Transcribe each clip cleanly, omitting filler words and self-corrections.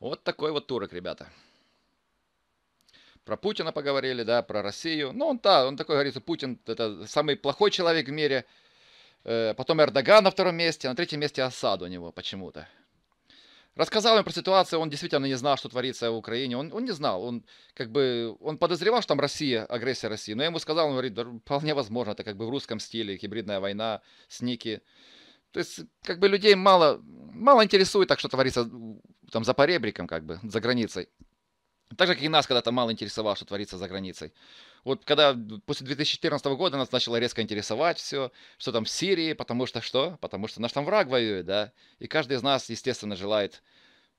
Вот такой вот турок, ребята. Про Путина поговорили, да, про Россию. Ну, он такой, говорится, Путин это самый плохой человек в мире. Потом Эрдоган на втором месте, на третьем месте Асад у него почему-то. Рассказал им про ситуацию, он действительно не знал, что творится в Украине. Он не знал, он подозревал, что там Россия, агрессия России. Но я ему сказал, он говорит, да, вполне возможно, это как бы в русском стиле, гибридная война, сники. То есть, как бы людей мало интересует так, что творится там за поребриком, как бы, за границей. Так же, как и нас когда-то мало интересовало, что творится за границей. Вот когда после 2014 года нас начало резко интересовать все, что там в Сирии, потому что что? Потому что наш там враг воюет, да? И каждый из нас, естественно, желает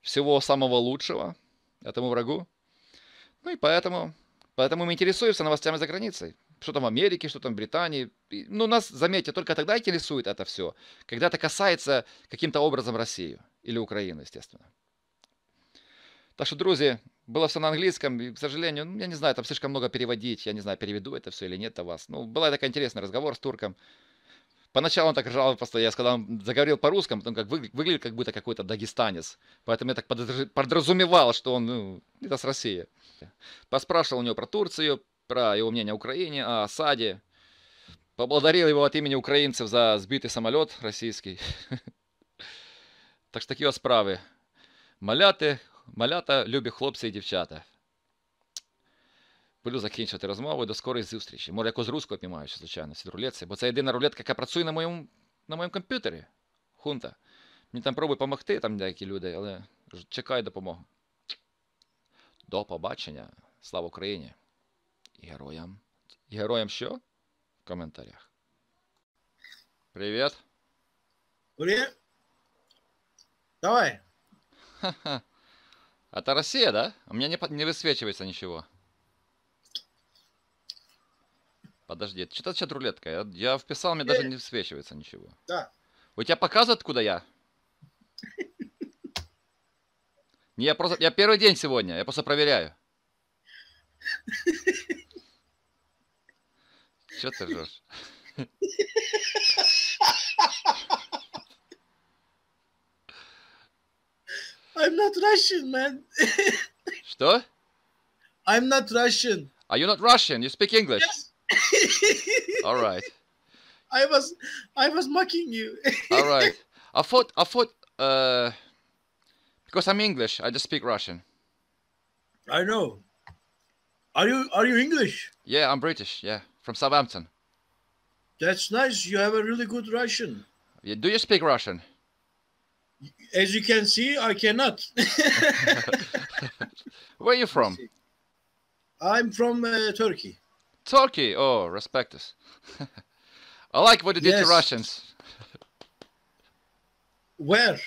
всего самого лучшего этому врагу. Ну и поэтому мы интересуемся новостями за границей. Что там в Америке, что там в Британии. Ну, нас, заметьте, только тогда интересует это все, когда это касается каким-то образом России или Украины, естественно. Так что, друзья, было все на английском, и, к сожалению, я не знаю, там слишком много переводить, я не знаю, переведу это все или нет до вас. Ну, был такой интересный разговор с турком. Поначалу он так ржал, просто я когда он заговорил по-русски, он как выглядел как будто какой-то дагестанец. Поэтому я так подразумевал, что он, это с России. Поспрашивал у него про Турцию, про его мнение о Украине, о Асаде. Поблагодарил его от имени украинцев за сбитый самолет российский. Так що такі справи. Малята, любі хлопці і дівчата. Буду закінчувати розмову. До скорої зустрічі. Може, якось руського піймаю, звичайно, в рулетці. Бо це єдина рулетка, яка працює на моєму комп'ютері. Хунта. Мені там пробують допомогти, там деякі люди, але чекаю допомогу. До побачення. Слава Україні. І героям. І героям що? В коментарях. Привіт. Привет. Давай. Ха-ха. Это Россия, да? У меня не высвечивается ничего. Подожди, это что-то сейчас рулетка. Я вписал, мне даже не высвечивается ничего. Да. У тебя показывает, куда я? Не, я первый день сегодня, я просто проверяю. Что ты ржешь? I'm not Russian, man. Что? I'm not Russian. Are you not Russian? You speak English? Yes. All right. I was mocking you. All right. I thought, because I'm English, I just speak Russian. I know. Are you English? Yeah, I'm British. Yeah, from Southampton. That's nice. You have a really good Russian. Yeah, do you speak Russian? As you can see, I cannot. Where are you from? I'm from Turkey. Turkey. Oh, respect us. I like what you did to Russians. Where?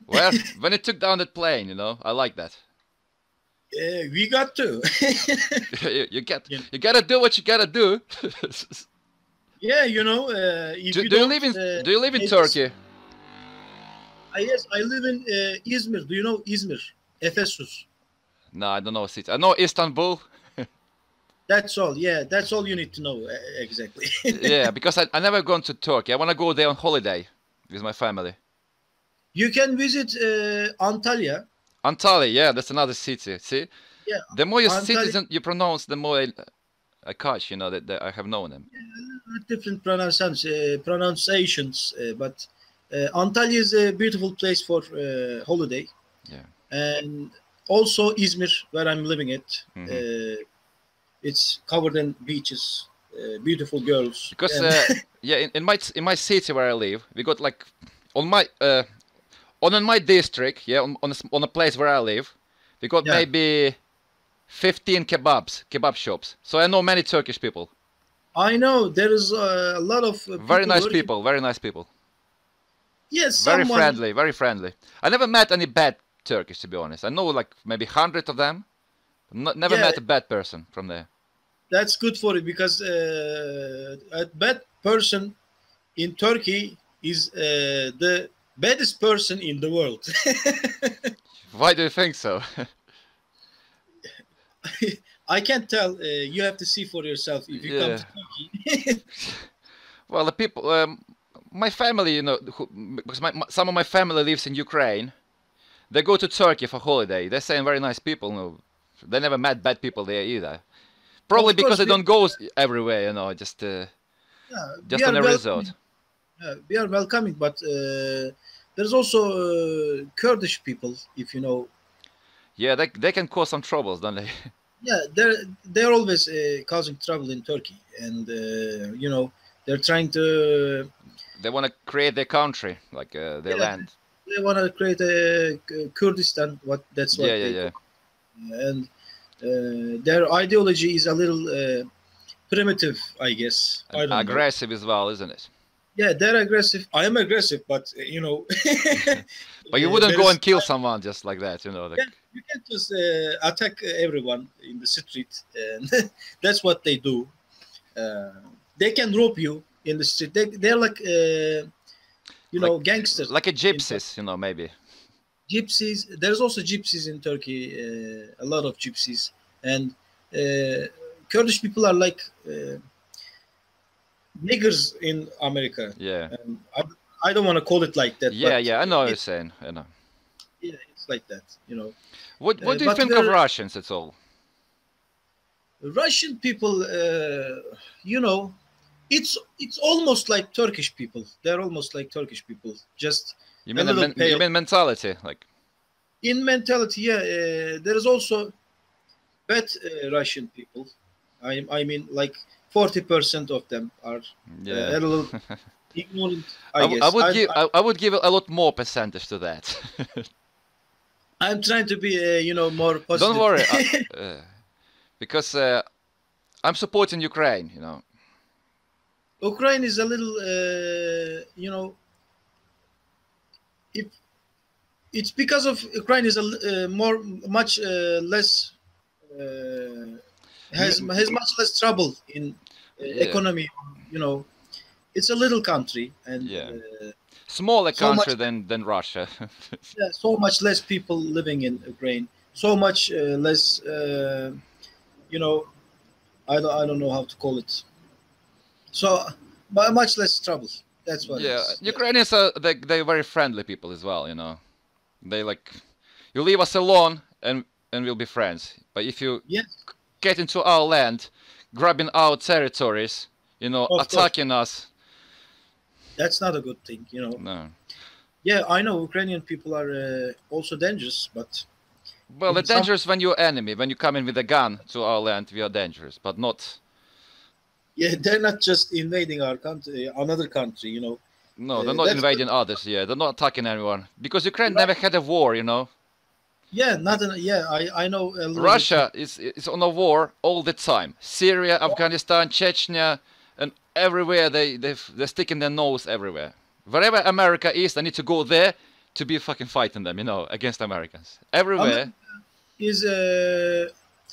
Well, when it took down that plane, you know, I like that. We got to. you gotta do what you gotta do. Yeah, you know. Do you live in Turkey? Yes, I live in Izmir. Do you know Izmir? Ephesus. No, I don't know city. I know Istanbul. That's all. Yeah, that's all you need to know exactly. Yeah, because I never gone to Turkey. I want to go there on holiday with my family. You can visit Antalya. Antalya, yeah, that's another city. See, Yeah. the more you pronounce, the more I catch. You know that I have known them. Different pronunciations, but Antalya is a beautiful place for holiday. Yeah. And also Izmir, where I'm living at. It's covered in beaches, beautiful girls. Because yeah, in my city where I live, we got like on my district, yeah, on a place where I live, we got maybe 15 kebab shops. So I know many Turkish people. I know there is a lot of very nice people. Yes, very friendly. I never met any bad Turkish, to be honest. I know like maybe 100 of them. Never met a bad person from there. That's good for it because a bad person in Turkey is the baddest person in the world. Why do you think so? I can't tell. You have to see for yourself if you come to Turkey. Well, the people, my family, you know, because some of my family lives in Ukraine. They go to Turkey for holiday. They're saying very nice people. No, they never met bad people there either. Probably because they don't go everywhere, you know, just on a resort. We are welcoming, but there's also Kurdish people, if you know. Yeah, they can cause some troubles, don't they? Yeah, they're always causing trouble in Turkey, and you know, they're trying to. They want to create their country, like their land. They want to create a Kurdistan. That's what. Yeah. And their ideology is a little primitive, I guess. I don't aggressive know. As well, isn't it? Yeah, they're aggressive. I am aggressive, but you know. But you wouldn't go and kill someone just like that, you know. You can't just attack everyone in the street, and that's what they do. They can rope you in the street. They're like, you know, gangsters. Like a gypsies, you know, maybe. Gypsies. There's also gypsies in Turkey. A lot of gypsies, and Kurdish people are like niggers in America. Yeah. I don't want to call it like that. Yeah. I know what you're saying. I know. Yeah, it's like that. You know. What do you think of Russians at all? Russian people, you know, it's almost like Turkish people. They're almost like Turkish people. Just you mean mentality, like. In mentality, yeah. There is also bad Russian people. I mean, like 40% of them are a little ignorant. I would give a lot more percentage to that. I'm trying to be, you know, more positive. Don't worry, because I'm supporting Ukraine. You know, Ukraine is a little, you know, it's because of Ukraine is much less has much less trouble in economy. You know, it's a little country and smaller country than Russia. Yeah, so much less people living in Ukraine. So much less, you know, I don't know how to call it. So much less trouble. That's what. Yeah, Ukrainians they're very friendly people as well. You know, they like you leave us alone and we'll be friends. But if you get into our land, grabbing our territories, you know, attacking us. That's not a good thing, you know. No. Yeah, I know Ukrainian people are also dangerous, but. Well, they're dangerous when you're enemy. When you come in with a gun to our land, we are dangerous, but not. Yeah, they're not just invading our country, another country, you know. No, they're not invading others. Yeah, they're not attacking anyone because Ukraine never had a war, you know. Yeah, I know. Russia is on a war all the time. Syria, Afghanistan, Chechnya, and everywhere they're sticking their nose everywhere. Wherever America is, they need to go there to be fucking fighting them, you know, against Americans. Everywhere. Is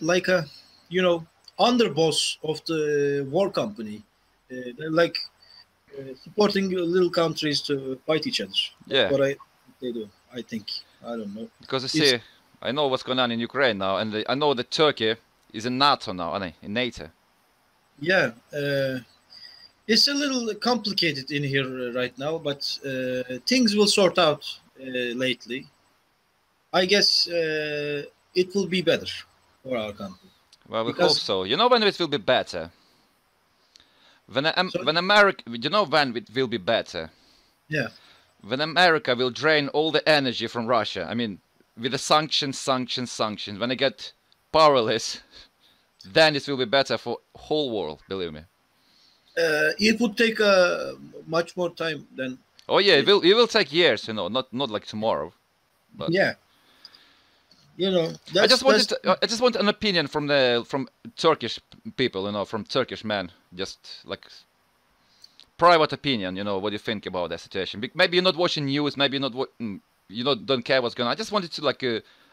like a, you know, underboss of the war company. They're like supporting little countries to fight each other. That's what they do, I think. I don't know. Because you see, I know what's going on in Ukraine now, and I know that Turkey is in NATO now, in NATO. Yeah, it's a little complicated in here right now, but things will sort out lately. I guess it will be better for our country. Well, we hope so. You know when it will be better? When America, you know when it will be better? Yeah. When America will drain all the energy from Russia. I mean, with the sanctions. When they get powerless, then it will be better for whole world. Believe me. It would take much more time than. Oh yeah, it will take years. You know, not like tomorrow. But yeah. You know, I just want an opinion from Turkish people. You know, from Turkish men. Just like. Private opinion, you know, what do you think about that situation? Maybe you're not watching news, maybe you're not, don't care what's going on. I just wanted to like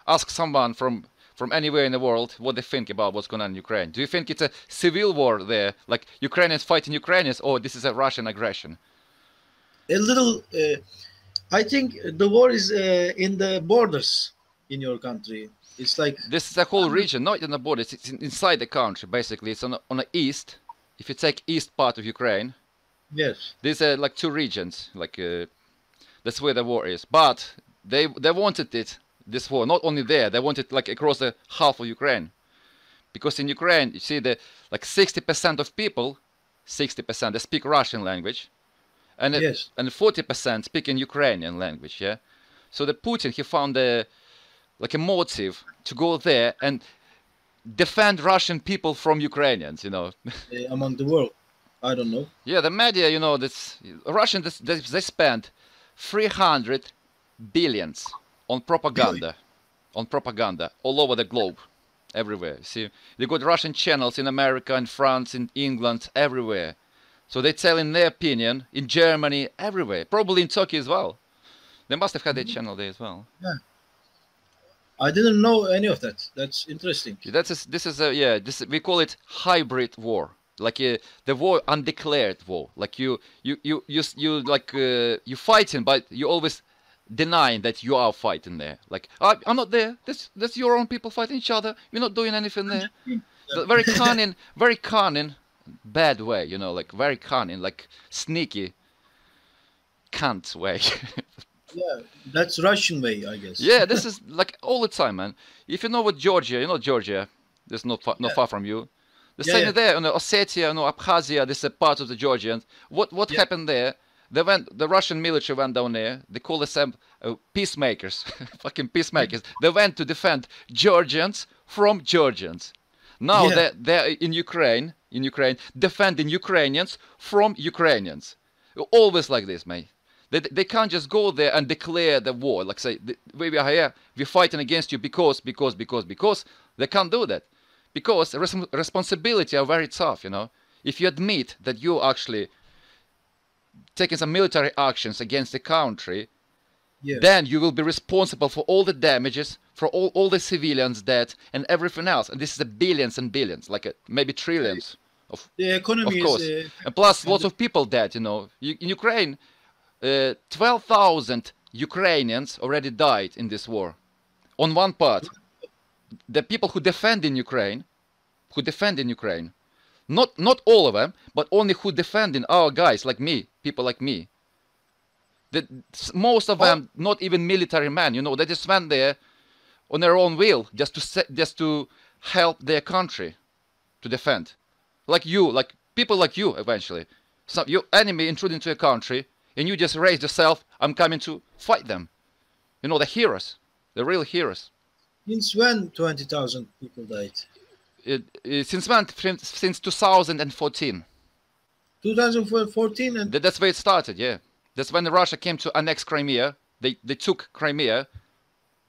ask someone from anywhere in the world what they think about what's going on in Ukraine. Do you think it's a civil war there, like Ukrainians fighting Ukrainians, or this is a Russian aggression? A little, I think the war is in the borders in your country. It's like this is a whole region, not in the borders. It's inside the country. Basically, it's on the east. If you take east part of Ukraine. Yes. These are like two regions, like that's where the war is. But they wanted it this war. Not only there, they want it like across the half of Ukraine. Because in Ukraine, you see the like 60% of people, 60% they speak Russian language, and Yes. and 40% speak in Ukrainian language. Yeah, so the Putin, he found like a motive to go there and defend Russian people from Ukrainians. You know. Among the world, I don't know. Yeah, the media, you know, that's Russians. They spend 300 billions on propaganda, all over the globe. Everywhere. See, they got Russian channels in America, in France, in England, everywhere. So they tell in their opinion, in Germany, everywhere. Probably in Turkey as well. They must have had their channel there as well. Yeah. I didn't know any of that. That's interesting. We call it hybrid war. Like the war, undeclared war. Like you fighting, but you always denying that you are fighting there. Like I'm not there. That's your own people fighting each other. You're not doing anything there. Very cunning, bad way. You know, like very cunning, like sneaky, cunt way. Yeah, that's Russian way, I guess. Yeah, this is like all the time, man. If you know what Georgia, you know Georgia. This not far from you. The same there. You know, Ossetia, you know, Abkhazia. This is a part of the Georgians. What happened there? The Russian military went down there. They call themselves peacemakers, fucking peacemakers. They went to defend Georgians from Georgians. Now they're in Ukraine, defending Ukrainians from Ukrainians. Always like this, mate. They can't just go there and declare the war. Like say, we are here, we're fighting against you because. They can't do that. Because responsibility are very tough, you know. If you admit that you actually taking some military actions against the country, then you will be responsible for all the damages, for all the civilians dead and everything else. And this is the billions and billions, like maybe trillions of course. And plus lots of people dead, you know. In Ukraine, 12,000 Ukrainians already died in this war. On one part, the people who defend in Ukraine, not all of them, but only who defending our guys like me, people like me. Most of them not even military men, you know. They just went there on their own will, just to help their country to defend. Like you, like people like you, eventually. So your enemy intruding into a country, and you just raise yourself. I'm coming to fight them. You know, the heroes, the real heroes. Since when 20,000 people died? Since when? Since 2014. 2014, and That's where it started. Yeah, that's when Russia came to annex Crimea. They took Crimea.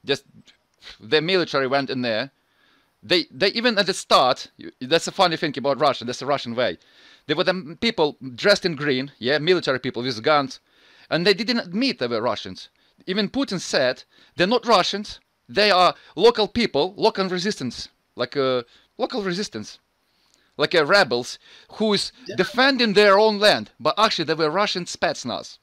Just their military went in there. They even at the start. That's a funny thing about Russia. That's the Russian way. They were the people dressed in green. Yeah, military people with guns, and they didn't admit they were Russians. Even Putin said they're not Russians. They are local people, local resistance, like local resistance, like rebels who is defending their own land. But actually, they were Russian Spetsnaz.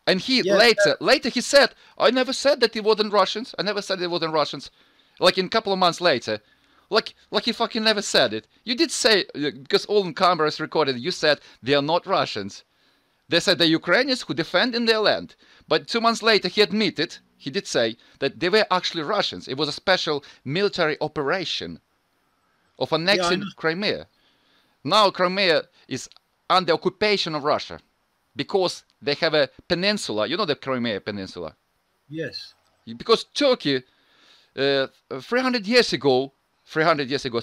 And he later he said, "I never said that it wasn't Russians. I never said it wasn't Russians." Like in a couple of months later, like he fucking never said it. You did say, because all the cameras recorded. You said they are not Russians. They said the Ukrainians who defend in their land. But 2 months later, he admitted. He did say that they were actually Russians. It was a special military operation of annexing Crimea. Now Crimea is under occupation of Russia because they have a peninsula. You know the Crimea Peninsula? yes, Because Turkey, 300 years ago,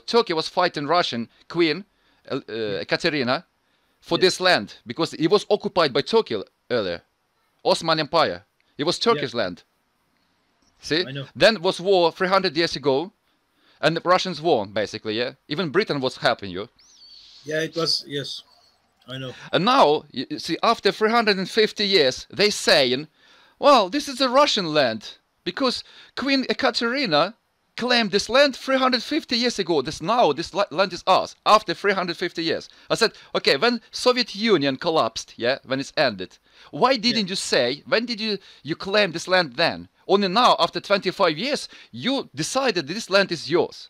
Turkey was fighting Russian Queen Ekaterina for this land because it was occupied by Turkey earlier. Ottoman Empire. It was Turkish land. See? Then was war 300 years ago, and the Russians won, basically, yeah? Even Britain was helping you. yeah, it was, yes, I know. And now, you see, after 350 years, they saying, well, this is a Russian land, because Queen Ekaterina claimed this land 350 years ago. This land is ours, after 350 years. I said, okay, when Soviet Union collapsed, yeah, when it's ended, why didn't you say, when did you claim this land then? Only now, after 25 years, you decided this land is yours.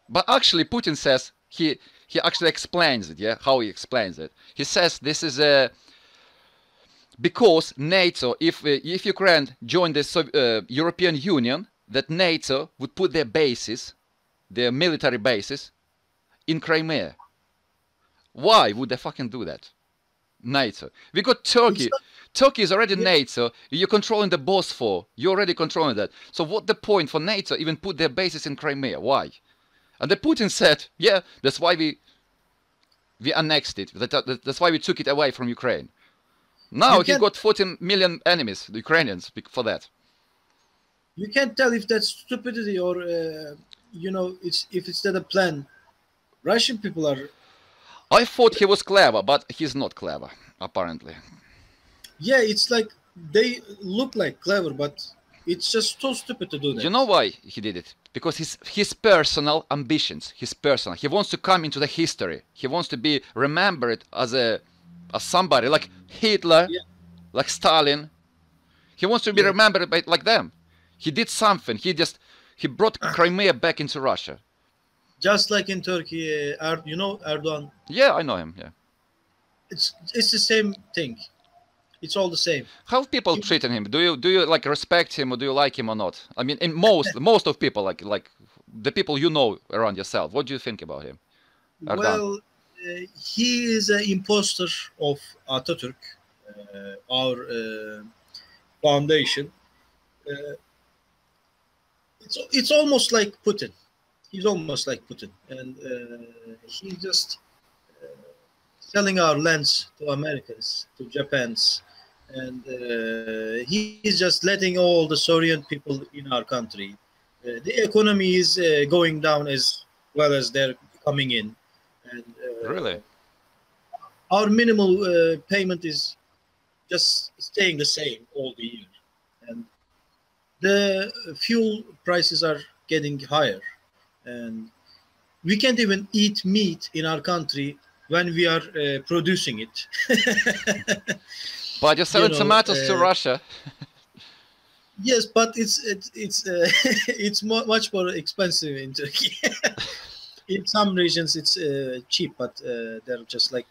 But actually, Putin says, he actually explains it, yeah, how he explains it. He says this is Because NATO, if Ukraine joined the European Union, that NATO would put their bases, their military bases, in Crimea. Why would they fucking do that? NATO. We got Turkey. Turkey is already NATO. You're controlling the Bosphore. You're already controlling that. So what the point for NATO even put their bases in Crimea? Why? And the Putin said, yeah, that's why we annexed it. That's why we took it away from Ukraine. Now he got 14 million enemies, the Ukrainians, for that. You can't tell if that's stupidity or, you know, if it's not a plan. Russian people are... I thought he was clever, but he's not clever, apparently. Yeah, it's like they look like clever, but it's just so stupid to do that. You know why he did it? Because his personal ambitions, he wants to come into the history. He wants to be remembered as somebody like Hitler, like Stalin. He wants to be remembered like them. He did something. He brought Crimea back into Russia. Just like in Turkey, you know Erdogan. Yeah, I know him. Yeah, it's the same thing. It's all the same. How people treating him? Do you like respect him, or do you like him or not? I mean, in most of people, like the people you know around yourself. What do you think about him? Erdogan? Well, he is an imposter of Atatürk, our foundation. It's almost like Putin. He's almost like Putin, and he's just selling our lands to Americans, to Japans, and he's just letting all the Syrian people in our country. The economy is going down as well as they're coming in. And, really? Our minimal payment is just staying the same all the year. And the fuel prices are getting higher. And we can't even eat meat in our country when we are producing it. But you're selling tomatoes to Russia. Yes, but it's much more expensive in Turkey. In some regions it's cheap, but they're just like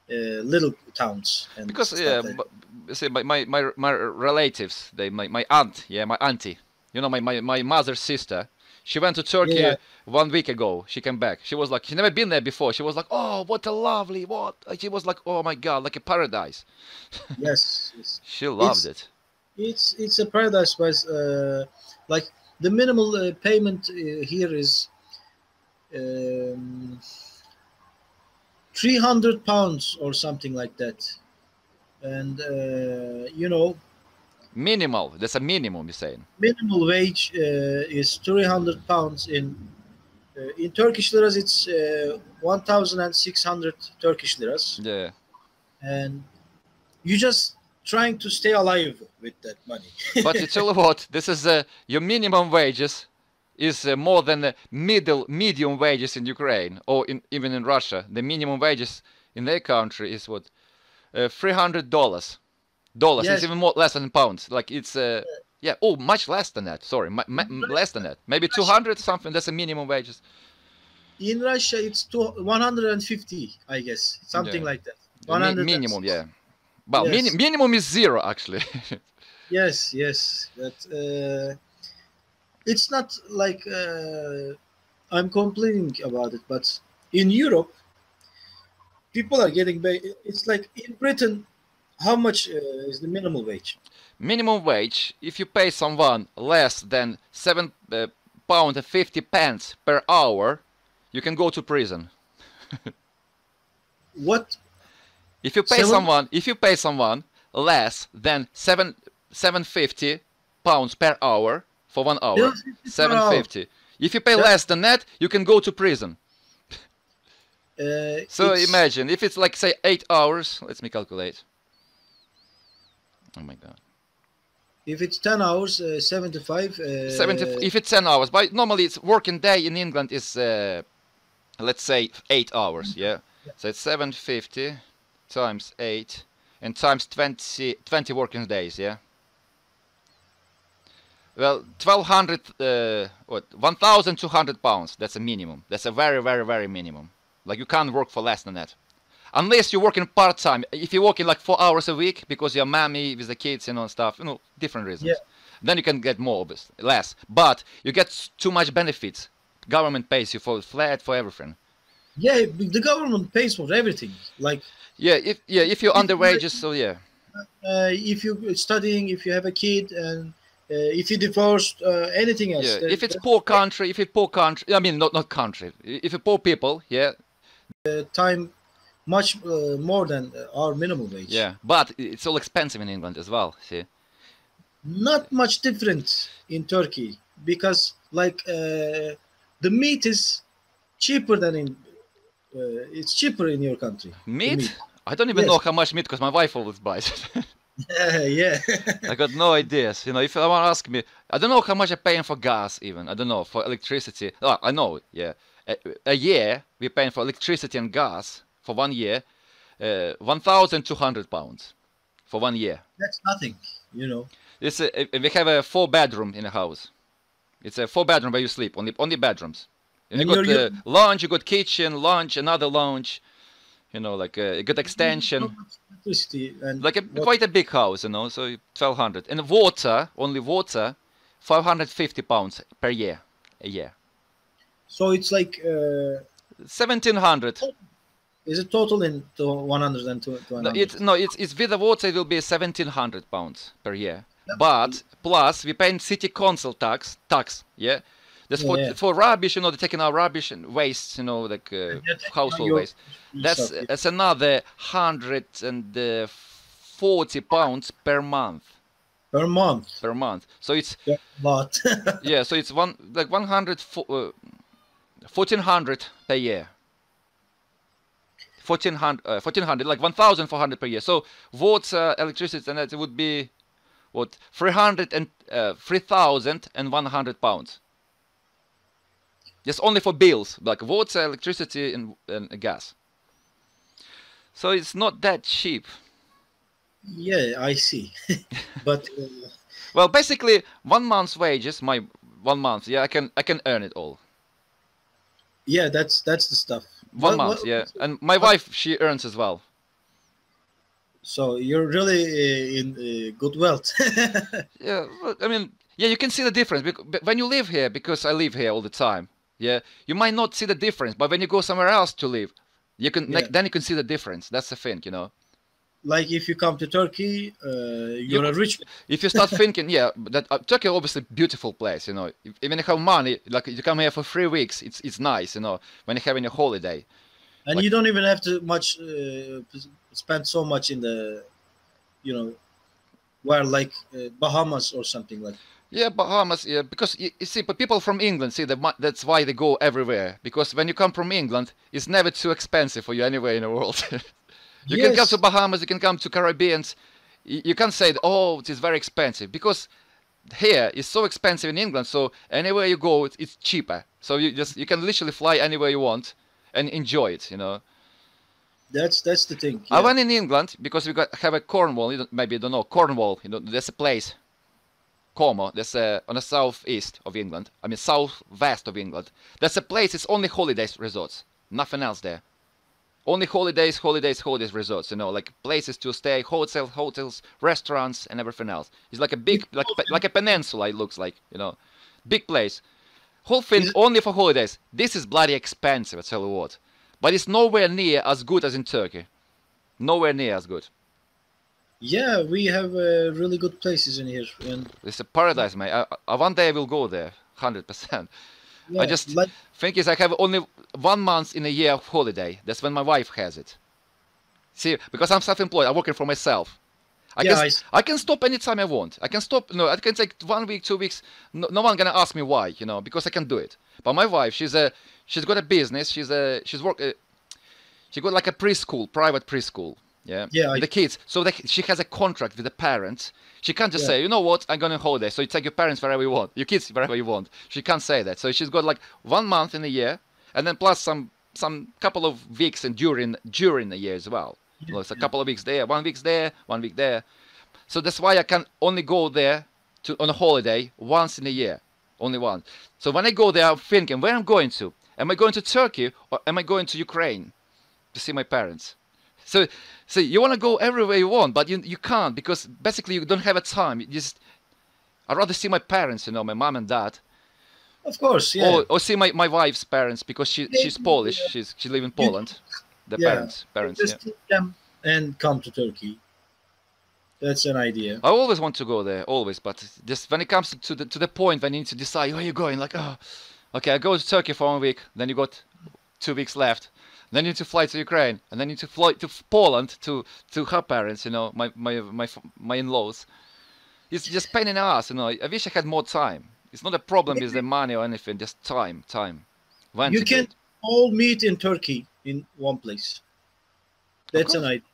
little towns. And because see, my relatives, my aunt, my auntie, you know, my mother's sister. She went to Turkey 1 week ago. She came back. She was like, she never been there before. She was like, oh, what a lovely, what? She was like, oh my God, like a paradise. Yes. She loved it. It's a paradise, but like the minimal payment here is £300 or something like that. And, you know, minimal. That's a minimum, you're saying. Minimal wage is £300 in Turkish liras. It's 1,600 Turkish liras. Yeah. And you just trying to stay alive with that money. But you tell you what, this is your minimum wages is more than the medium wages in Ukraine or even in Russia. The minimum wages in their country is what, $300. Dollars. Yes. It's even more less than pounds. Like it's much less than that. Sorry, less than that. Maybe 200 something. That's a minimum wages. In Russia, it's 150, I guess, something like that. Minimum, yeah. Well, yes. Minimum is zero actually. Yes, but it's not like I'm complaining about it. But in Europe, people are getting. It's like in Britain. How much is the minimum wage? Minimum wage, if you pay someone less than £7.50 per hour, you can go to prison. What? If you pay someone less than £7.50 per hour for 1 hour, £7.50. If you pay less than that, you can go to prison. So imagine if it's like say 8 hours. Let me calculate. Oh my God. If it's 10 hours, 75. 70, if it's 10 hours. But normally it's working day in England is, let's say, 8 hours, yeah? So it's 750 times 8 and times 20 working days, yeah? Well, 1,200 pounds. That's a minimum. That's a very, very, very minimum. Like you can't work for less than that. Unless you're working part-time. If you're working like 4 hours a week because you're mommy with the kids, you know, and stuff, you know, different reasons. Yeah. Then you can get more, obviously, less. But you get too much benefits. Government pays you for flat, for everything. Yeah, the government pays for everything. Like if you're underage, so yeah. If you're studying, if you have a kid, and if you divorced, anything else. Yeah, if it's poor country, I mean not country. If you're poor people, yeah. Time much more than our minimum wage. Yeah, but it's all expensive in England as well. See. Not much different in Turkey because like the meat is cheaper than in. It's cheaper in your country. Meat? I don't even know how much meat because my wife always buys it. Yeah. I got no ideas. You know, if someone asks me, I don't know how much I'm paying for gas even. I don't know, for electricity. Oh, I know, yeah. A year, we're paying for electricity and gas for 1 year, £1,200 for 1 year. That's nothing, you know. It's we have a 4-bedroom in a house. It's a 4-bedroom where you sleep, only bedrooms. And you got lounge, you got kitchen, lunch, another lounge, you know, like a good extension. And like quite a big house, you know, so 1,200. And water, only water, £550 per year, a year. So it's like 1,700. Is it total in 100 and 200? No, it's with the water it will be £1,700 per year. But plus we paying city council tax, yeah. That's for rubbish, you know, they're taking our rubbish and waste, you know, like household waste. That's another £140 per month. Per month. Per month. So it's a lot. yeah. So it's 1,400 per year. 1,400, like 1,400 per year. So water, electricity, and that would be what, £3,100. Just only for bills, like water, electricity, and gas. So it's not that cheap. Yeah, I see. But well, basically, 1 month's wages, my 1 month, yeah, I can earn it all. Yeah, that's the stuff. 1 month, yeah, and my wife, she earns as well. So you're really in good wealth. Yeah, I mean, yeah, you can see the difference when you live here, because I live here all the time. Yeah, you might not see the difference, but when you go somewhere else to live, you can then you can see the difference. That's the thing, you know. Like if you come to Turkey, you're a rich. If you start thinking, yeah, that Turkey is obviously a beautiful place, you know. Even if you have money, like you come here for 3 weeks, it's nice, you know, when you're having a holiday. And like, you don't even have to spend so much in the, you know, where like Bahamas or something like. Yeah, Bahamas, yeah, because you see, but people from England, see, that's why they go everywhere. Because when you come from England, it's never too expensive for you anywhere in the world. You can come to Bahamas, you can come to Caribbeans. You can't say, oh, it is very expensive. Because here, it's so expensive in England, so anywhere you go, it's cheaper. So you can literally fly anywhere you want and enjoy it, you know. That's the thing. Yeah. I went in England because we have a Cornwall, maybe you don't know, Cornwall, you know, there's a place. Como, that's on the southeast of England. I mean, southwest of England. That's a place. It's only holidays resorts. Nothing else there. Only holidays resorts. You know, like places to stay, hotels, restaurants, and everything else. It's like a big, like a peninsula. It looks like, you know, big place. Whole thing only for holidays. This is bloody expensive. I tell you what. But it's nowhere near as good as in Turkey. Nowhere near as good. Yeah, we have really good places in here. And it's a paradise, mate. One day I will go there, 100%. Yeah, I just think I have only 1 month in a year of holiday. That's when my wife has it. See, because I'm self-employed, I'm working for myself. I can stop anytime I want. I can stop. No, I can take 1 week, 2 weeks. No one gonna ask me why, you know, because I can do it. But my wife, she's got a business. She got like a preschool, private preschool. Yeah, the kids. So she has a contract with the parents. She can't just say, you know what, I'm going on holiday, so you take your parents wherever you want, your kids wherever you want. She can't say that. So she's got like 1 month in a year, and then plus some couple of weeks and during the year as well. You know, it's a couple of weeks there, 1 week there, 1 week there. So that's why I can only go there on a holiday once in a year, only once. So when I go there, I'm thinking, where I'm going to? Am I going to Turkey or am I going to Ukraine to see my parents? So you want to go everywhere you want, but you can't, because basically you don't have a time. I'd rather see my parents, you know, my mom and dad. Of course, yeah. Or see my wife's parents, because she's Polish. She live in Poland. The parents. Just take them and come to Turkey. That's an idea. I always want to go there, always, but just when it comes to the point when you need to decide where you're going, like, oh, okay, I go to Turkey for 1 week, then you got 2 weeks left. Then you need to fly to Ukraine, and then you need to fly to Poland to her parents, you know, my in-laws. It's just pain in the ass, you know. I wish I had more time. It's not a problem with the money or anything, just time. When you can all meet in Turkey in one place. That's an idea.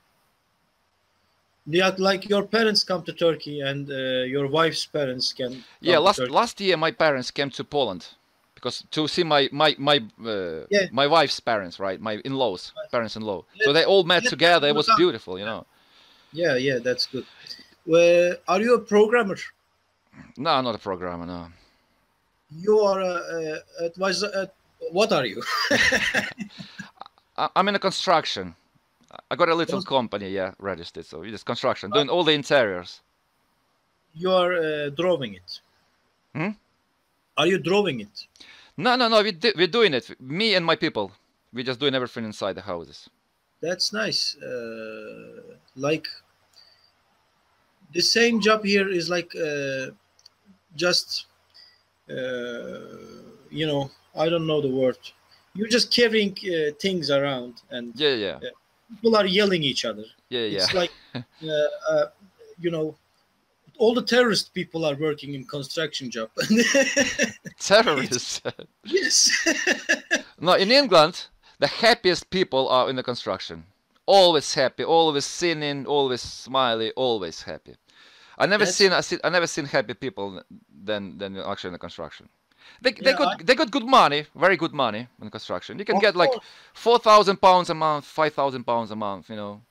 Yeah, like your parents come to Turkey, and your wife's parents can. Yeah, last year my parents came to Poland. Because to see my wife's parents, right? My in-laws, parents-in-law. So they all met together. It was beautiful, you know. Yeah, that's good. Well, are you a programmer? No, I'm not a programmer, no. You are a advisor. What are you? I'm in a construction. I got a little company, yeah, registered. So it's construction, doing all the interiors. You are drawing it. Hmm? Are you drawing it? No. We're doing it. Me and my people. We're just doing everything inside the houses. That's nice. Like the same job here is like just you know, I don't know the word. You're just carrying things around, and people are yelling each other. It's like you know, all the terrorist people are working in construction job. Terrorists? Yes. No, in England, the happiest people are in the construction. Always happy, always singing, always smiley, always happy. I never seen happy people than actually in the construction. They got good money, very good money in construction. You can get like £4,000 a month, £5,000 a month, you know.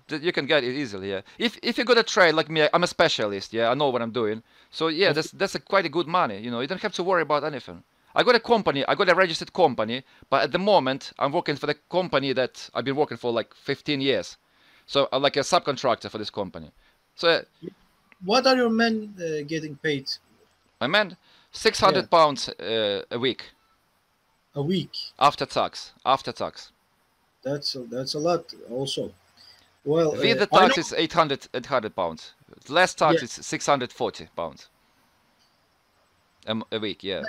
You can get it easily, yeah. If you got a trade like me, I'm a specialist, yeah. I know what I'm doing. So yeah, that's quite a good money, you know. You don't have to worry about anything. I got a company, I got a registered company, but at the moment I'm working for the company that I've been working for like 15 years. So I'm like a subcontractor for this company. So what are your men getting paid? My men, £600 a week. A week? After tax. That's a lot also. Well, with the tax is £800. Less tax is £640 a week. Yeah.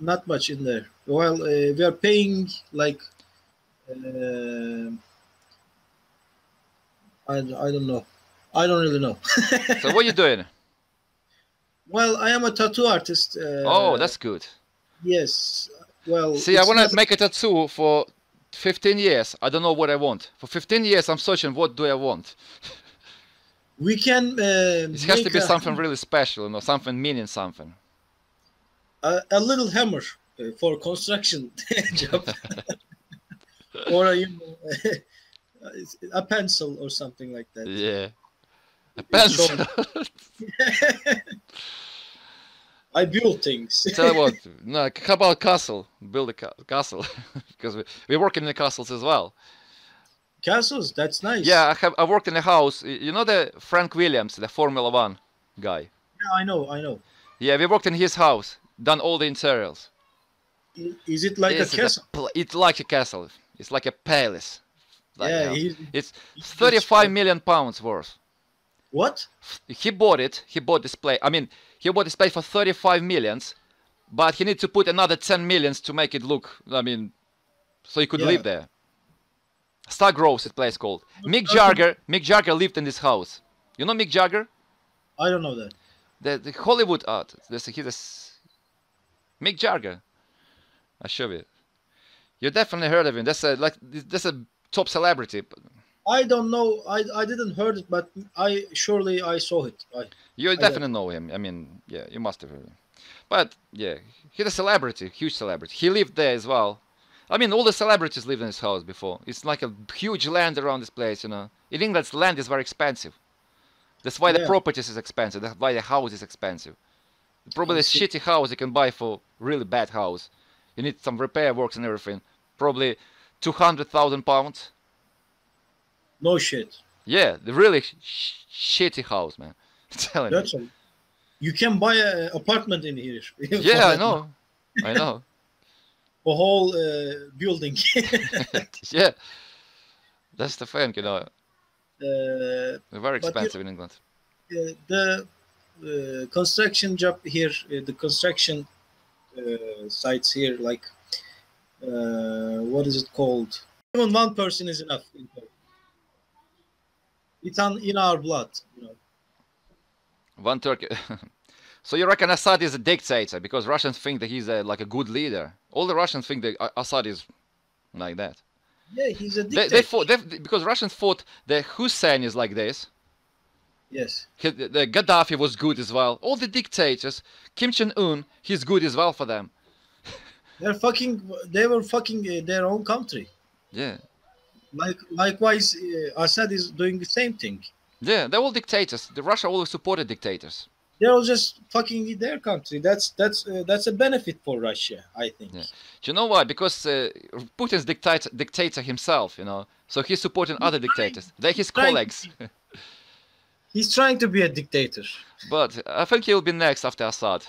Not much in there. Well, we are paying like I don't know. I don't really know. So what are you doing? Well, I am a tattoo artist. Oh, that's good. Yes. Well, see, I want to make a tattoo for 15 years. I don't know what I want. For 15 years, I'm searching what do I want. We can. It has to be something really special, you know, something meaning something. A little hammer for construction job, or a pencil or something like that. Yeah, a pencil. I build things. Tell you what, no, how about castle? Build a castle, because we're working in the castles as well. Castles, that's nice. Yeah, I worked in a house. You know the Frank Williams, the Formula One guy. Yeah, I know. Yeah, we worked in his house, done all the interiors. Is it like a castle? It's like a castle. It's like a palace. Like yeah, it's 35 million pounds worth. What? He bought it. He bought this place. I mean, he bought this place for 35 millions, but he needs to put another 10 millions to make it look. I mean, so he could live there. Star Groves, this place called. Mick Jagger lived in this house. You know Mick Jagger? I don't know that. The Hollywood art. Mick Jagger. I'll show you. You definitely heard of him. That's a top celebrity. I don't know. I didn't heard it, but I saw it. You definitely know him. I mean, yeah, you must have heard him. But yeah, he's a celebrity, huge celebrity. He lived there as well. I mean, all the celebrities lived in his house before. It's like a huge land around this place, you know. In England, land is very expensive. That's why the properties is expensive. That's why the house is expensive. Probably a shitty house you can buy for really bad house. You need some repair works and everything. Probably £200,000. No shit. Yeah, the really shitty house, man. I'm telling That's you. all. You can buy an apartment in here. Yeah, I know. I know. A whole building. Yeah, that's the thing, you know. uh, They're very but expensive in England. the construction job here, the construction sites here, like what is it called? Even one person is enough. It's in our blood, you know. One Turkey. So you reckon Assad is a dictator because Russians think that he's like a good leader? All the Russians think that Assad is like that. Yeah, he's a dictator. They fought because Russians thought that Hussein is like this. Yes. The Gaddafi was good as well. All the dictators, Kim Jong-un, he's good as well for them. They were fucking their own country. Yeah. Likewise, Assad is doing the same thing. Yeah, they're all dictators. The Russia always supported dictators. They're all just fucking their country. That's a benefit for Russia, I think. Yeah. Do you know why? Because Putin's dictator himself, you know. So he's supporting other dictators. They're his colleagues. He's trying to be a dictator. But I think he'll be next after Assad.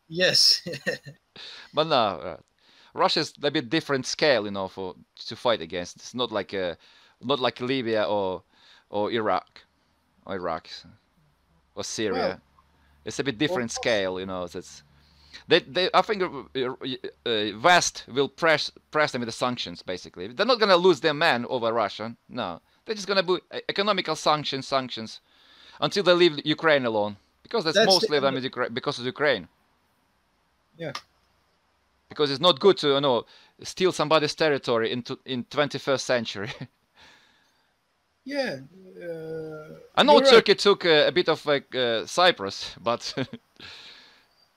Yes. But no, Russia's a bit different scale, you know, to fight against. It's not like Libya or Iraq or Syria. Well, it's a bit different scale, you know. It's I think West will press them with the sanctions. Basically, they're not gonna lose their man over Russia. No, they're just gonna do economical sanctions until they leave Ukraine alone, because that's mostly of them is because of Ukraine. Yeah. Because it's not good to, you know, steal somebody's territory in 21st century. Yeah. I know Turkey right. took a bit of like Cyprus, but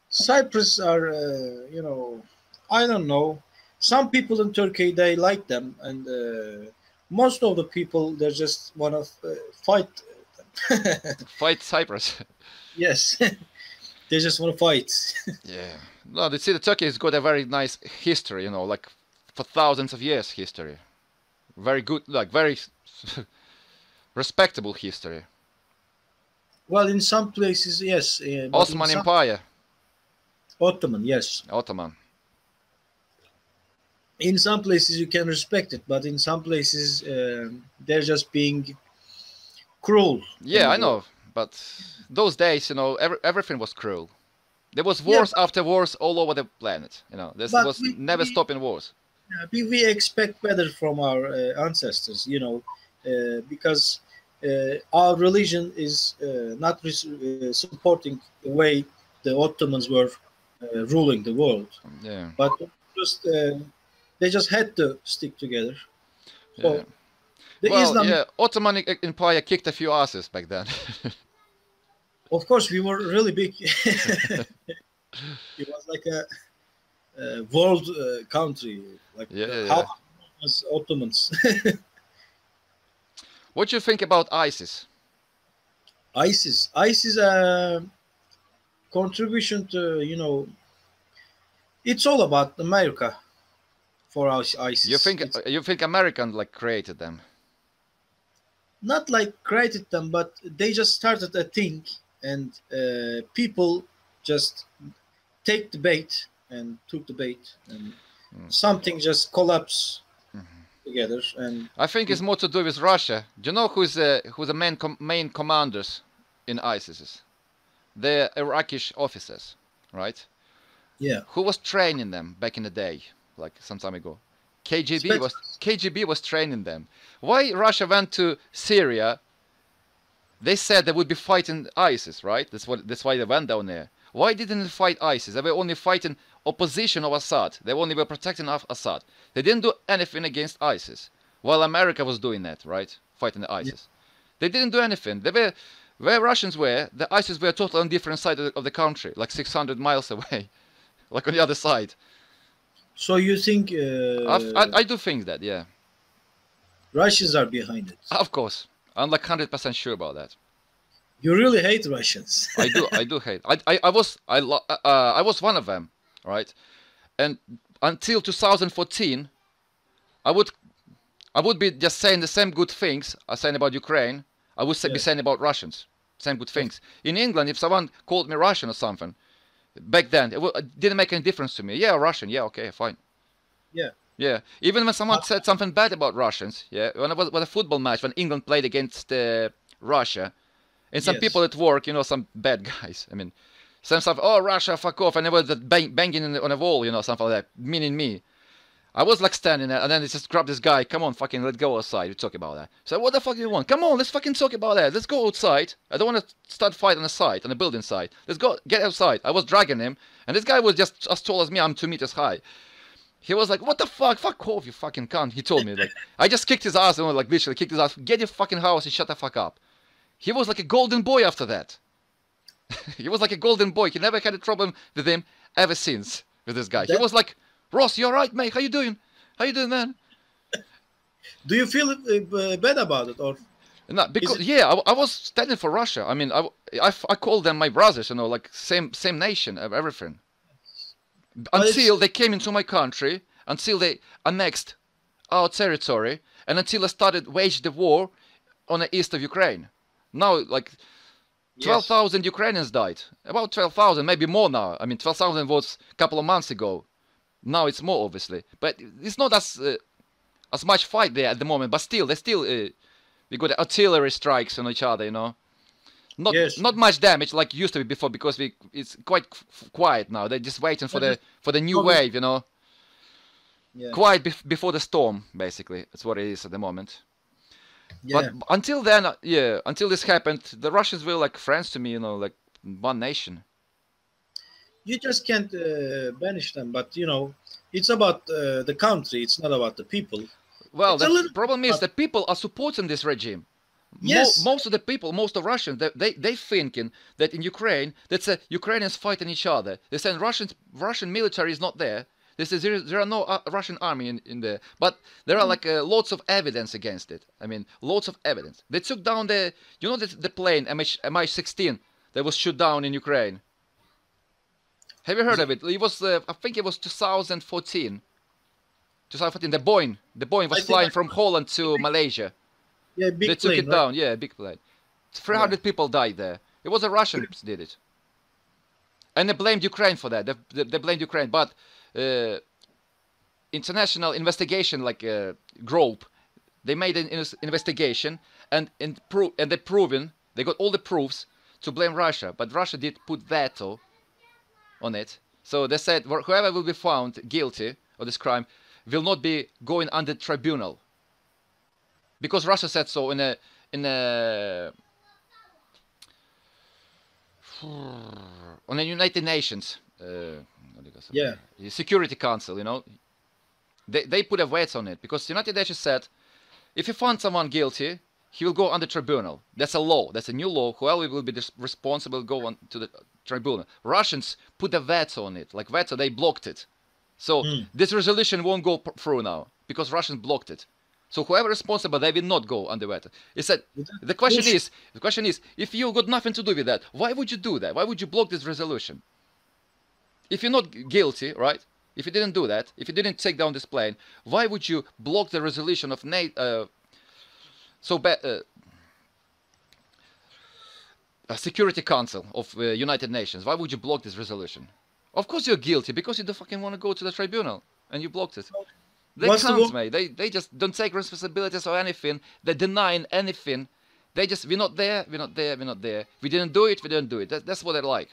Cyprus are, you know, I don't know. Some people in Turkey, they like them, and most of the people, they just want to fight them. Fight Cyprus. Yes. They just want to fight. Yeah. No, they see the Turkey has got a very nice history, you know, like for thousands of years history. Very good, like very respectable history. Well, in some places, yes. Ottoman Empire. Ottoman, yes. Ottoman. In some places you can respect it, but in some places they're just being cruel. Yeah, I know. But those days, you know, everything was cruel. There was wars after wars all over the planet. You know, there was never stopping wars. We expect better from our ancestors, you know, because our religion is not supporting the way the Ottomans were ruling the world. Yeah. But just they just had to stick together. So, yeah. Well, yeah, Ottoman Empire kicked a few asses back then. Of course, we were really big. It was like a world country. Like how was Ottomans? What do you think about ISIS? ISIS contribution to, you know, it's all about America for us. ISIS. You think American like created them? Not like created them, but they just started a thing, and people just take the bait and took the bait, and something just collapsed together. And I think it's more to do with Russia. Do you know who's the main commanders in ISIS? The Iraqi officers, right? Yeah. Who was training them back in the day, like some time ago? KGB was training them. Why Russia went to Syria? They said they would be fighting ISIS, right? That's why they went down there. Why didn't they fight ISIS? They were only fighting opposition of Assad. They only were protecting Assad. They didn't do anything against ISIS, while America was doing that, right? Fighting the ISIS. Yeah. They didn't do anything. They were where Russians were. The ISIS were totally on different side of the country, like 600 miles away, like on the other side. So you think? I do think that, yeah. Russians are behind it. Of course, I'm like 100% sure about that. You really hate Russians. I do hate. I was one of them, right? And until 2014, I would be just saying the same good things I saying about Ukraine. I would be saying about Russians. Same good things. In England, if someone called me Russian or something, back then, it didn't make any difference to me. Yeah, Russian. Yeah, okay, fine. Yeah. Yeah. Even when someone said something bad about Russians, yeah, when it was a football match, when England played against Russia, and some people at work, you know, some bad guys, I mean, some stuff, oh, Russia, fuck off, and they were banging on a wall, you know, something like that, meaning me. I was like standing there, and then they just grabbed this guy, come on, fucking, let's go outside, we talk about that. So what the fuck do you want? Come on, let's fucking talk about that, let's go outside. I don't want to start fight on the side, on the building side. Let's go, get outside. I was dragging him, and this guy was just as tall as me, I'm 2 meters high. He was like, what the fuck, fuck off, you fucking cunt. He told me, like, I just kicked his ass, and like, literally kicked his ass, get your fucking house and shut the fuck up. He was like a golden boy after that. He was like a golden boy. He never had a problem with him ever since, with this guy. He was like, Ross, you alright, mate? How you doing? How you doing, man? Do you feel bad about it, or? No, because I was standing for Russia. I mean, I called them my brothers, you know, like same nation, everything. Until they came into my country, until they annexed our territory, and until I started waging the war on the east of Ukraine. Now, like 12,000 Ukrainians died. About 12,000, maybe more now. I mean, 12,000 was a couple of months ago. Now it's more, obviously. But it's not as much fight there at the moment. But still, we got artillery strikes on each other, you know. Not much damage like used to be before, because it's quite quiet now. They're just waiting for the new wave, you know. Yeah. Quiet before the storm, basically. That's what it is at the moment. Yeah. But until then, until this happened, the Russians were like friends to me, you know, like one nation. You just can't banish them, but you know, it's about the country. It's not about the people. Well, the problem is that people are supporting this regime. Yes. Most of the people, most of Russians, they thinking that in Ukraine, that's Ukrainians fighting each other. They're saying Russian military is not there. They say there are no Russian army in there. But there are like lots of evidence against it. I mean, lots of evidence. They took down the plane MH16 that was shot down in Ukraine. Have you heard of it? It was, I think it was 2014. 2014, the Boeing was flying from Holland to Malaysia. Yeah, big they took plane, it down. Yeah, big plane. 300 people died there. It was the Russians did it, and they blamed Ukraine for that. They blamed Ukraine, but international investigation group, they made an investigation and they got all the proofs to blame Russia, but Russia did put veto on it. So they said whoever will be found guilty of this crime will not be going under tribunal. Because Russia said so on the United Nations Security Council, you know, they put a veto on it, because the United Nations said if you find someone guilty, he will go under tribunal. That's a law. That's a new law. Whoever will be responsible will go on to the tribunal. Russians put a veto on it, like veto. They blocked it. So this resolution won't go through now because Russians blocked it. So whoever responsible, they will not go under veto. He said, the question is, if you got nothing to do with that, why would you do that? Why would you block this resolution? If you're not guilty, right? If you didn't do that, if you didn't take down this plane, why would you block the resolution of Security Council of United Nations? Why would you block this resolution? Of course you're guilty, because you don't fucking want to go to the tribunal, and you blocked it. They can't, mate. They just don't take responsibilities or anything. They're denying anything. They just, we're not there, we're not there, we're not there. We didn't do it, we didn't do it. That's what they're like.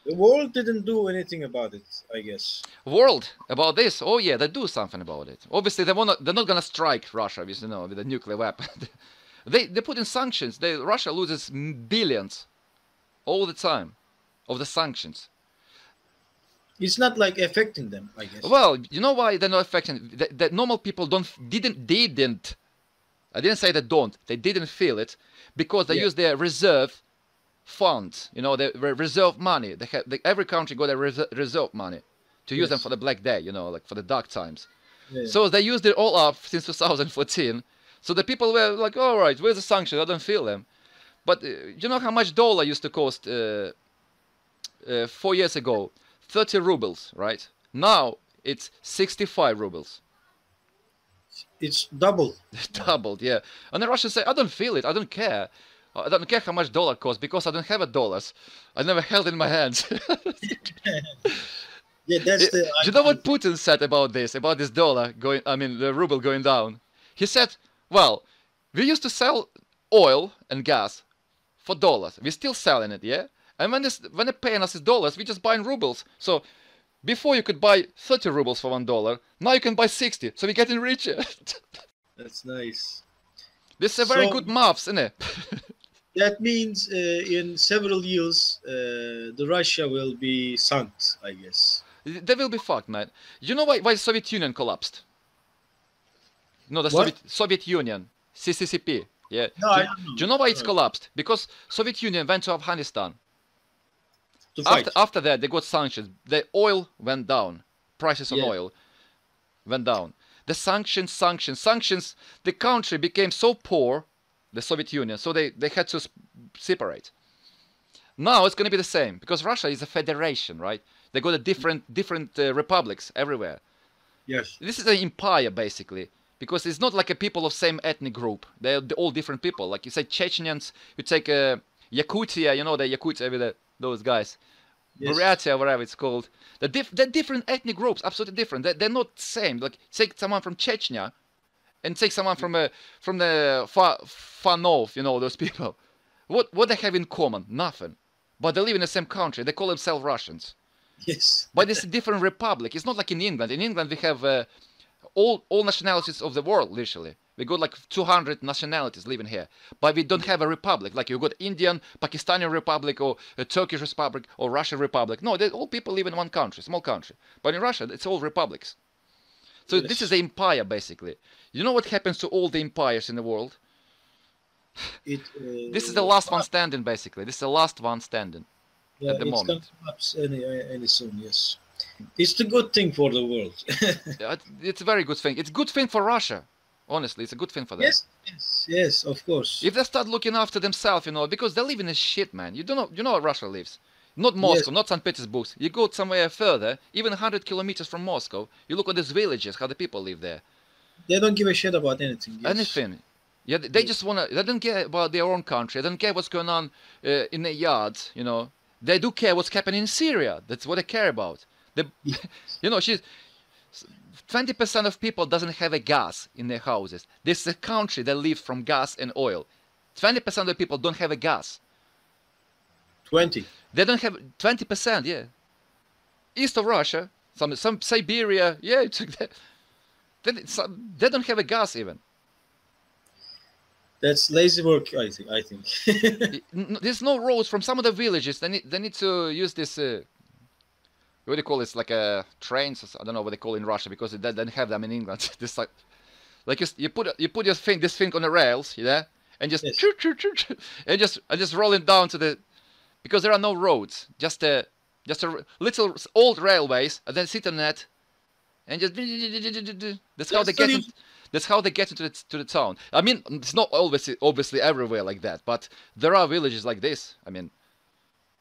The world didn't do anything about it, I guess. World about this? Oh yeah, they do something about it. Obviously, they're not gonna strike Russia, with a nuclear weapon. they put in sanctions. Russia loses billions all the time of the sanctions. It's not like affecting them, I guess. Well, you know why they're not affecting? The normal people didn't. I didn't say they don't. They didn't feel it because they use their reserve funds. You know, the reserve money. Every country got a reserve money to use them for the black day. You know, like for the dark times. Yeah. So they used it all up since 2014. So the people were like, all right, where's the sanctions? I don't feel them. But you know how much dollar used to cost 4 years ago? 30 rubles, right? Now it's 65 rubles. It's double. Doubled, yeah. And the Russians say, I don't feel it. I don't care. I don't care how much dollar costs because I don't have a dollars. I never held it in my hands. Yeah, that's the. Do you know what Putin said about this dollar going? I mean, the ruble going down. He said, "Well, we used to sell oil and gas for dollars. We're still selling it, yeah. And when they're paying us in dollars, we just buying rubles. So before you could buy 30 rubles for $1, now you can buy 60. So we're getting richer." That's nice. This is a very good maths, isn't it? That means in several years, the Russia will be sunk, I guess. They will be fucked, man. You know why the Soviet Union collapsed? No, the Soviet Union, CCCP. Yeah. No, I don't know. Do you know why it's collapsed? Because Soviet Union went to Afghanistan. To fight. After that, they got sanctions. The oil went down. Prices on oil went down. The sanctions. The country became so poor, the Soviet Union, so they had to separate. Now it's going to be the same because Russia is a federation, right? They got a different republics everywhere. Yes. This is an empire basically because it's not like a people of same ethnic group. They're all different people. Like you say Chechens, you take Yakutia, you know the Yakutia with those guys. Yes. Buryatia, whatever it's called. They're different ethnic groups, absolutely different. They're not the same. Like take someone from Chechnya and take someone from the far north, you know, those people. What they have in common? Nothing. But they live in the same country. They call themselves Russians. Yes. But it's a different republic. It's not like in England. In England we have all nationalities of the world, literally. We got like 200 nationalities living here. But we don't have a republic. Like you got Indian, Pakistani republic, or a Turkish republic, or Russian republic. No, all people live in one country, small country. But in Russia, it's all republics. So this is the empire, basically. You know what happens to all the empires in the world? This is the last one standing, basically. This is the last one standing at the moment. It's going to collapse any soon, yes. It's a good thing for the world. It's a very good thing. It's a good thing for Russia. Honestly, it's a good thing for them. Yes, of course. If they start looking after themselves, you know, because they live in a shit, man. You know where Russia lives. Not Moscow, not St. Petersburg. You go somewhere further, even 100 kilometers from Moscow, you look at these villages, how the people live there. They don't give a shit about anything. Yes. Anything. Yeah, they just they don't care about their own country. They don't care what's going on in their yards, you know. They do care what's happening in Syria. That's what they care about. You know, 20% of people doesn't have a gas in their houses. This is a country that lives from gas and oil. 20% of the people don't have a gas. 20. They don't have 20%, yeah. East of Russia, some Siberia, yeah, they don't have a gas even. That's lazy work, I think. There's no roads from some of the villages. They need to use this. What do you call it? It's like trains. I don't know what they call it in Russia because they don't have them in England. This like you put this thing on the rails, yeah, and just and just rolling down to the, because there are no roads, just a little old railways, and then sit on that, and just that's how they get. That's how they get into the town. I mean, it's not obviously everywhere like that, but there are villages like this. I mean,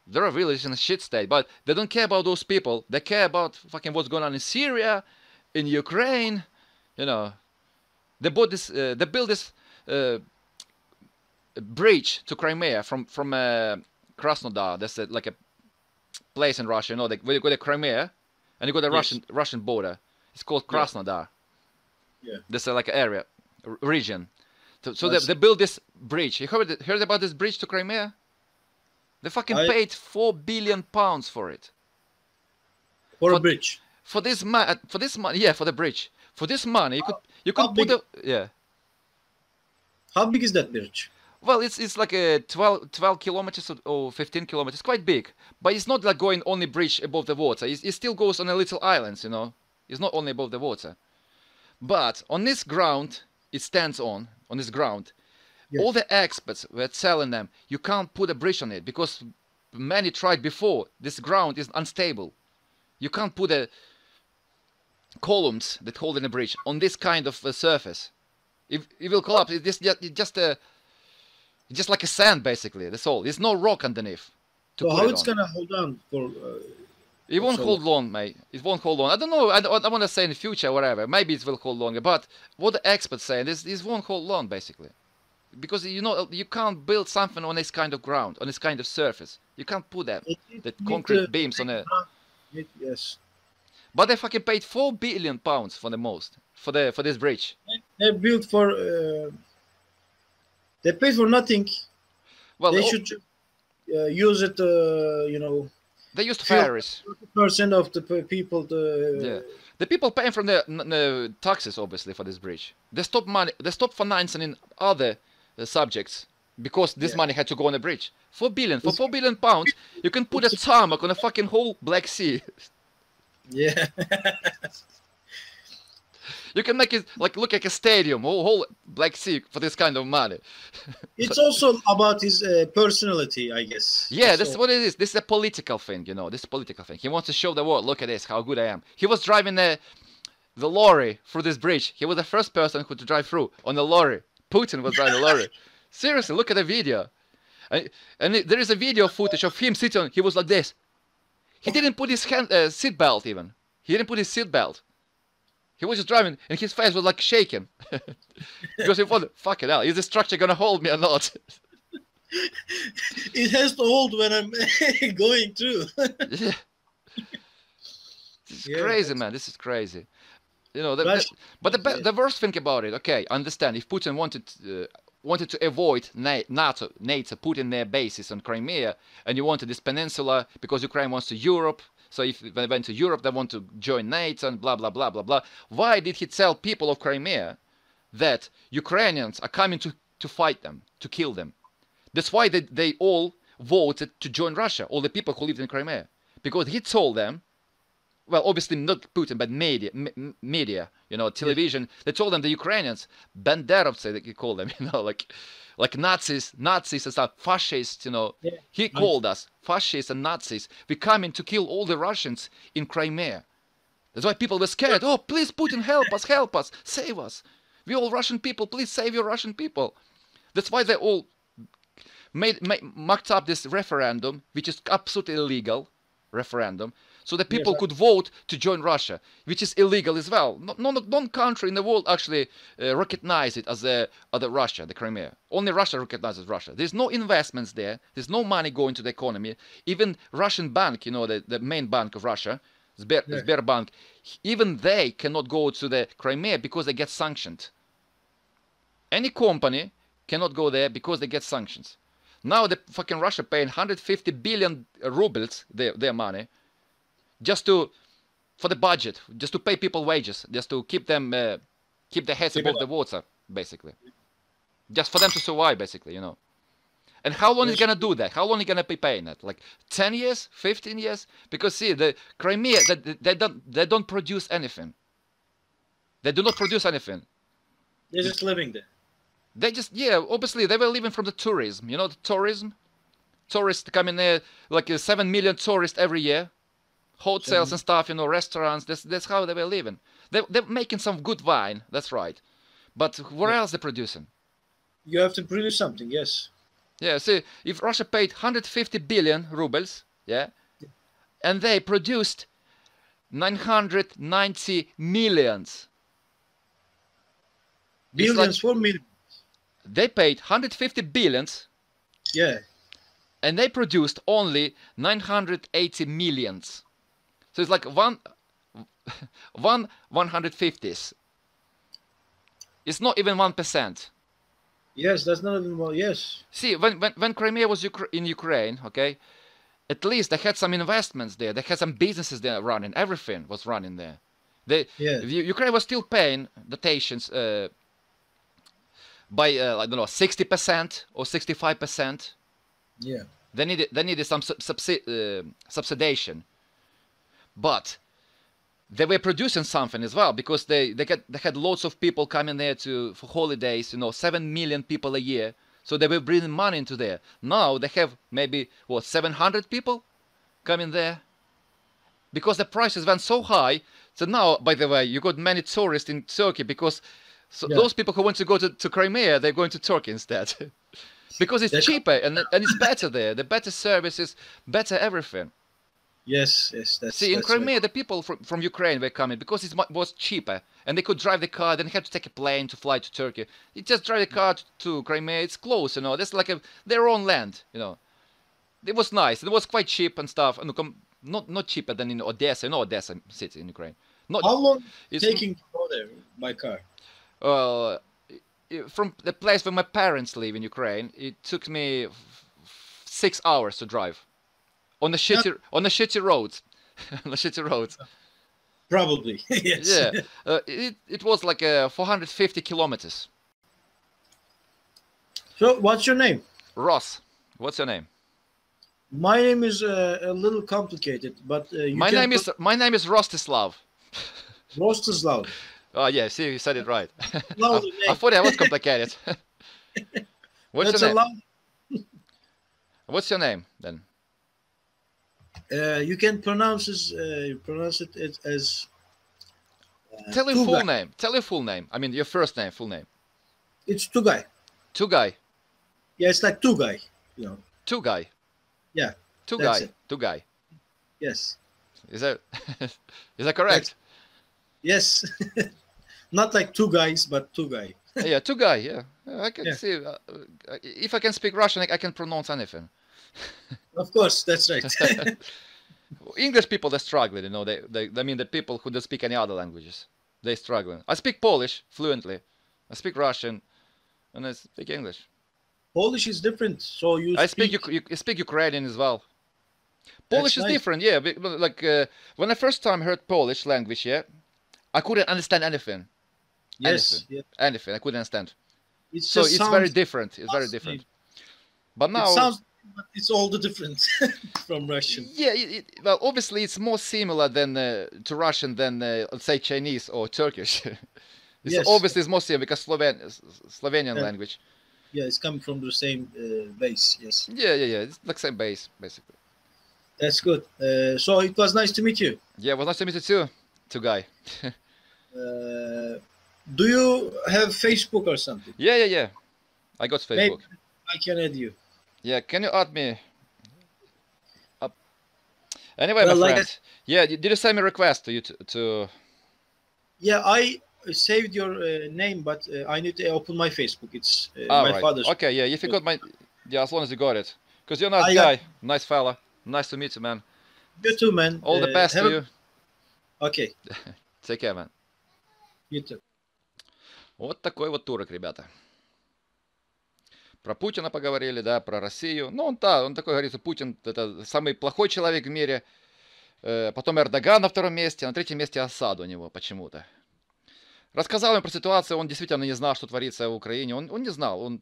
there are villages in a shit state, but they don't care about those people. They care about fucking what's going on in Syria, in Ukraine. You know, they built this bridge to Crimea from Krasnodar. That's like a place in Russia. You know, where you go to Crimea, and you go to the Russian border. It's called Krasnodar. Yeah. This is like an area, region. So they built this bridge. You heard about this bridge to Crimea? They fucking paid £4 billion for it. For a bridge. For this money, yeah, for the bridge. For this money, you could put How big is that bridge? Well, it's like a 12 kilometers or 15 kilometers, quite big. But it's not like going only bridge above the water. It still goes on a little islands, you know. It's not only above the water. But on this ground, it stands on this ground. Yes. All the experts were telling them, you can't put a bridge on it because many tried before. This ground is unstable. You can't put columns that hold in a bridge on this kind of surface. It will collapse. It's just like a sand, basically. That's all. There's no rock underneath. So how it's gonna hold on for? It won't hold long, mate. It won't hold long. I don't know. I don't want to say in the future or whatever. Maybe it will hold longer. But what the experts say, this won't hold long, basically. Because, you know, you can't build something on this kind of ground, on this kind of surface. You can't put that concrete beams on it. Yes. But they fucking paid £4 billion for the most, for this bridge. They built for... they paid for nothing. Well, they should use it, you know... They used ferries. 30% of the people. Yeah, the people paying from the taxes, obviously, for this bridge. They stopped money. They stopped financing in other subjects because this money had to go on the bridge. £4 billion. For £4 billion, you can put a tarmac on a fucking whole Black Sea. Yeah. You can make it look like a stadium, whole Black Sea for this kind of money. It's also about his personality, I guess. Yeah, that's what it is. This is a political thing, you know. This is a political thing. He wants to show the world, look at this, how good I am. He was driving the lorry through this bridge. He was the first person who to drive through on the lorry. Putin was driving the lorry. Seriously, look at the video. And there is a video footage of him sitting on, he was like this. He didn't put his seat belt even. He didn't put his seat belt. He was just driving, and his face was like shaking. Because he thought, fuck it hell, is this structure gonna hold me or not? It has to hold when I'm going through. Yeah. This is crazy, man. This is crazy. You know, but the worst thing about it, okay, I understand. If Putin wanted to avoid NATO putting their bases on Crimea, and you wanted this peninsula because Ukraine wants to Europe. So if they went to Europe, they want to join NATO and blah, blah, blah, blah, blah. Why did he tell people of Crimea that Ukrainians are coming to fight them, to kill them? That's why they all voted to join Russia, all the people who lived in Crimea. Because he told them, well, obviously not Putin, but media, you know, television, they told them the Ukrainians, Banderovцы, they call them, you know, like Nazis and stuff, fascists, you know. Yeah. He called us fascists and Nazis. We're coming to kill all the Russians in Crimea. That's why people were scared. Oh, please, Putin, help us, save us. We all Russian people, please save your Russian people. That's why they all mucked up this referendum, which is absolutely illegal referendum, so that people could vote to join Russia, which is illegal as well. No country in the world actually recognize it as other Russia, the Crimea. Only Russia recognizes Russia. There's no investments there. There's no money going to the economy. Even Russian bank, you know, the main bank of Russia, Sberbank, even they cannot go to the Crimea because they get sanctioned. Any company cannot go there because they get sanctions. Now the fucking Russia paying 150 billion rubles, their money, just for the budget, just to pay people wages, just to keep them keep their heads above the water, basically, just for them to survive, basically, you know. And how long is gonna do that? How long are you gonna be paying that? Like 10 years, 15 years? Because see, the Crimea, they don't produce anything. They do not produce anything. They're just living there. They just, yeah, obviously they were living from the tourism. You know, the tourism. Tourists come in there, like 7 million tourists every year. Hotels and stuff, you know, restaurants. That's how they were living. They're making some good wine, that's right. But where else they're producing? You have to produce something, yes. Yeah, see, if Russia paid 150 billion rubles, yeah, and they produced 990 millions. Billions for millions. They paid 150 billions. Yeah. And they produced only 980 millions. So it's like one 150th. It's not even 1%. Yes, that's not even well. Yes. See, when Crimea was in Ukraine, okay, at least they had some investments there. They had some businesses there running. Everything was running there. Ukraine was still paying donations by I don't know, 60% or 65%. Yeah. They needed some subsidization, but they were producing something as well, because they had lots of people coming there for holidays. You know, 7 million people a year. So they were bringing money into there. Now they have maybe 700 people coming there, because the prices went so high. So now, by the way, you got many tourists in Turkey, because those people who want to go to Crimea, they're going to Turkey instead. Because it's cheaper and it's better there. The better services, better everything. Yes, yes, See, in that's Crimea, right. the people from Ukraine were coming because it was cheaper, and they could drive the car. They didn't have to take a plane to fly to Turkey. You just drive the car to Crimea. It's close, you know. That's like their own land, you know. It was nice. It was quite cheap and stuff. And not cheaper than in Odessa. You know Odessa city in Ukraine. Not. How long It's taking to go there by car? uh, from the place where my parents live in Ukraine. It took me 6 hours to drive on the shitty roads. On the shitty roads. Probably, yes. Yeah, it was like 450 kilometers. So, what's your name? Ross, what's your name? My name is a little complicated, but My name is Rostislav. Rostislav. Oh yeah, see, you said it right. Loud I name. thought it was complicated. What's That's your a name? long. What's your name then? You can pronounce it as. Tell your full Tugay. name. Tell your full name. I mean your first name, full name. It's Tugay. Tugay. Yeah, it's like Tugay. You know. Tugay. Yeah. That's Tugay. it. Tugay. Yes. Is that is that correct? Yes. Not like two guys, but Tugay. Yeah, Tugay. Yeah, I can Yeah. see. If I can speak Russian, I can pronounce anything. Of course, that's right. English people, they struggle, you know. I mean, the people who don't speak any other languages, they struggle. I speak Polish fluently. I speak Russian, and I speak English. Polish is different, so you I speak Ukrainian as well. Polish is nice. different, yeah. Like when I first time heard Polish language, yeah, I couldn't understand anything. Yes. Yeah. Anything. I couldn't understand. It's So just it's sounds, very different. It's very different. But now, it sounds, but it's all the different from Russian. yeah, well, obviously it's more similar than to Russian than let's say Chinese or Turkish. It's Yes. obviously it's more similar because Slovenian Yeah. language. Yeah, it's coming from the same base. Yes, Yeah. It's like same base basically. that's good. So it was nice to meet you. Yeah, it was nice to meet you too, guy. Do you have Facebook or something? Yeah. I got Facebook. Maybe I can add you. Yeah, can you add me? Up. Anyway, Well, my like friend. Yeah, did you send me a request to you to? Yeah, I saved your name, but I need to open my Facebook. It's Ah, my right. father's. Okay, yeah. If you got my, yeah, as long as you got it, because you're a nice I guy, got- nice fella, nice to meet you, man. You too, man. All the best have to a- you. Okay, Take care, man. you too. Вот такой вот турок, ребята. Про Путина поговорили, да, про Россию. Ну, он такой, говорится, Путин это самый плохой человек в мире. Потом Эрдоган на втором месте, на третьем месте Асад у него почему-то. Рассказал ему про ситуацию, он действительно не знал, что творится в Украине. Он не знал, он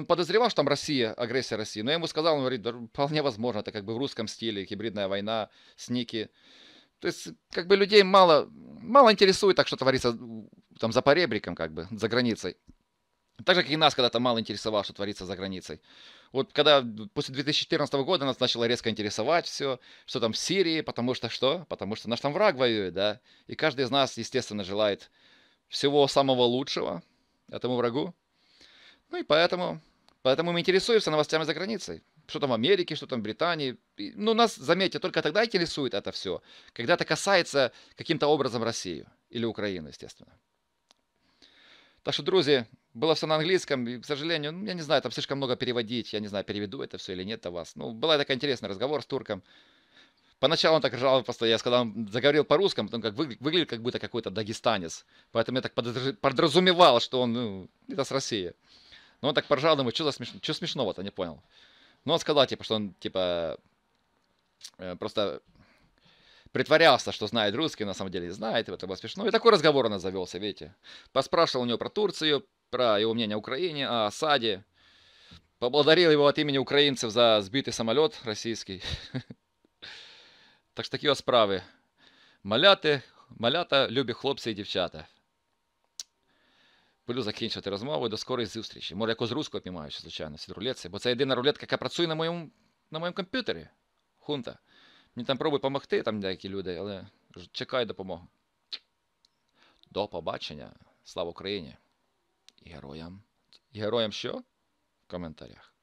подозревал, что там Россия, агрессия России. Но я ему сказал, он говорит, да, вполне возможно, это как бы в русском стиле, гибридная война, сники. То есть, как бы людей мало интересует так, что творится там за поребриком, как бы, за границей. Так же, как и нас когда-то мало интересовало, что творится за границей. Вот когда после 2014 года нас начало резко интересовать все, что там в Сирии, потому что что? Потому что наш там враг воюет, да? И каждый из нас, естественно, желает всего самого лучшего этому врагу. Ну и поэтому мы интересуемся новостями за границей. Что там в Америке, что там в Британии. Ну, нас, заметьте, только тогда интересует это все, когда это касается каким-то образом России или Украины, естественно. Так что, друзья, было все на английском, и, к сожалению, я не знаю, там слишком много переводить, я не знаю, переведу это все или нет у вас. Ну, была такая интересный разговор с турком. Поначалу он так ржал, просто я когда он заговорил по-русски, потом как выглядел как будто какой-то дагестанец. Поэтому я так подразумевал, что он, ну, это с России. Но он так поржал, думаю, что смешного-то, не понял. Но он сказал, типа, что он, типа, просто притворялся, что знает русский, на самом деле знает, и это было смешно. И такой разговор у нас завелся, видите. Поспрашивал у него про Турцию, про его мнение о Украине, о Асаде. Поблагодарил его от имени украинцев за сбитый самолет российский. Так що такі ось справи. Малята, любі хлопці і дівчата. Буду закінчувати розмову. До скорої зустрічі. Може, якось руську піймаю, звичайно, в рулетці. Бо це єдина рулетка, яка працює на моєму комп'ютері. Хунта. Мені там пробують допомогти, там деякі люди, але чекаю допомогу. До побачення. Слава Україні. І героям. І героям що? В коментарях.